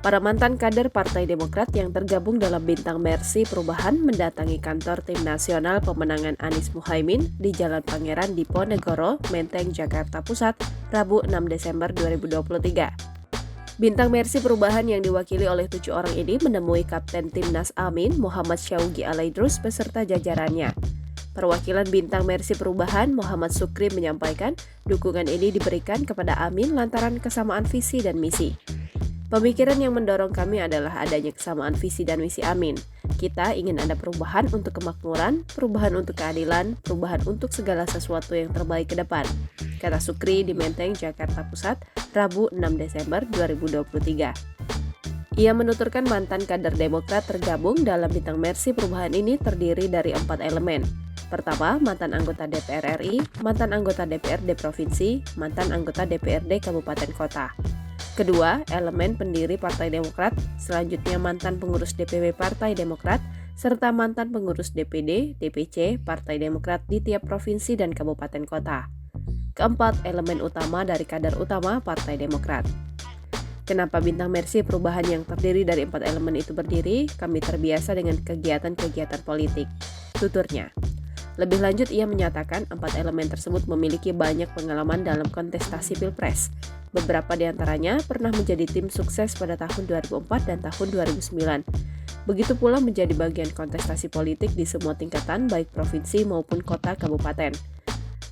Para mantan kader Partai Demokrat yang tergabung dalam Bintang Mercy Perubahan mendatangi kantor Tim Nasional Pemenangan Anies Muhaimin di Jalan Pangeran Diponegoro, Menteng, Jakarta Pusat, Rabu 6 Desember 2023. Bintang Mercy Perubahan yang diwakili oleh 7 orang ini menemui Kapten Timnas Amin Muhammad Syaugi Alaidrus beserta jajarannya. Perwakilan Bintang Mercy Perubahan Muhammad Sukri menyampaikan dukungan ini diberikan kepada Amin lantaran kesamaan visi dan misi. Pemikiran yang mendorong kami adalah adanya kesamaan visi dan misi Amin. Kita ingin ada perubahan untuk kemakmuran, perubahan untuk keadilan, perubahan untuk segala sesuatu yang terbaik ke depan, kata Sukri di Menteng, Jakarta Pusat, Rabu 6 Desember 2023. Ia menuturkan mantan kader Demokrat tergabung dalam Bintang Mercy Perubahan ini terdiri dari 4 elemen. Pertama, mantan anggota DPR RI, mantan anggota DPRD Provinsi, mantan anggota DPRD Kabupaten Kota. Kedua, elemen pendiri Partai Demokrat, selanjutnya mantan pengurus DPW Partai Demokrat, serta mantan pengurus DPD, DPC, Partai Demokrat di tiap provinsi dan kabupaten kota. Keempat, elemen utama dari kader utama Partai Demokrat. Kenapa Bintang Mercy Perubahan yang terdiri dari 4 elemen itu berdiri? Kami terbiasa dengan kegiatan-kegiatan politik, tuturnya. Lebih lanjut, ia menyatakan 4 elemen tersebut memiliki banyak pengalaman dalam kontestasi Pilpres. Beberapa di antaranya pernah menjadi tim sukses pada tahun 2004 dan tahun 2009. Begitu pula menjadi bagian kontestasi politik di semua tingkatan baik provinsi maupun kota kabupaten.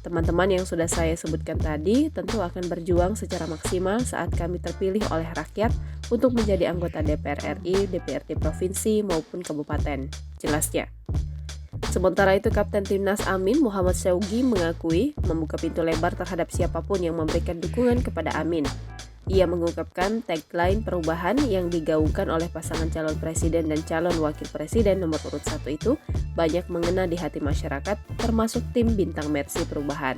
Teman-teman yang sudah saya sebutkan tadi tentu akan berjuang secara maksimal saat kami terpilih oleh rakyat untuk menjadi anggota DPR RI, DPRD provinsi maupun kabupaten, jelasnya. Sementara itu, Kapten Timnas Amin Muhammad Syaugi mengakui membuka pintu lebar terhadap siapapun yang memberikan dukungan kepada Amin. Ia mengungkapkan tagline perubahan yang digaungkan oleh pasangan calon presiden dan calon wakil presiden nomor urut 1 itu banyak mengena di hati masyarakat, termasuk tim Bintang Mercy Perubahan.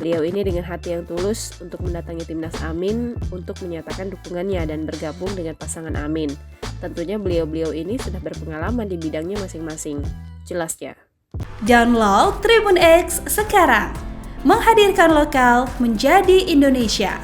Beliau ini dengan hati yang tulus untuk mendatangi Timnas Amin untuk menyatakan dukungannya dan bergabung dengan pasangan Amin. Tentunya beliau-beliau ini sudah berpengalaman di bidangnya masing-masing, jelasnya. Download Tribun X sekarang, menghadirkan lokal menjadi Indonesia.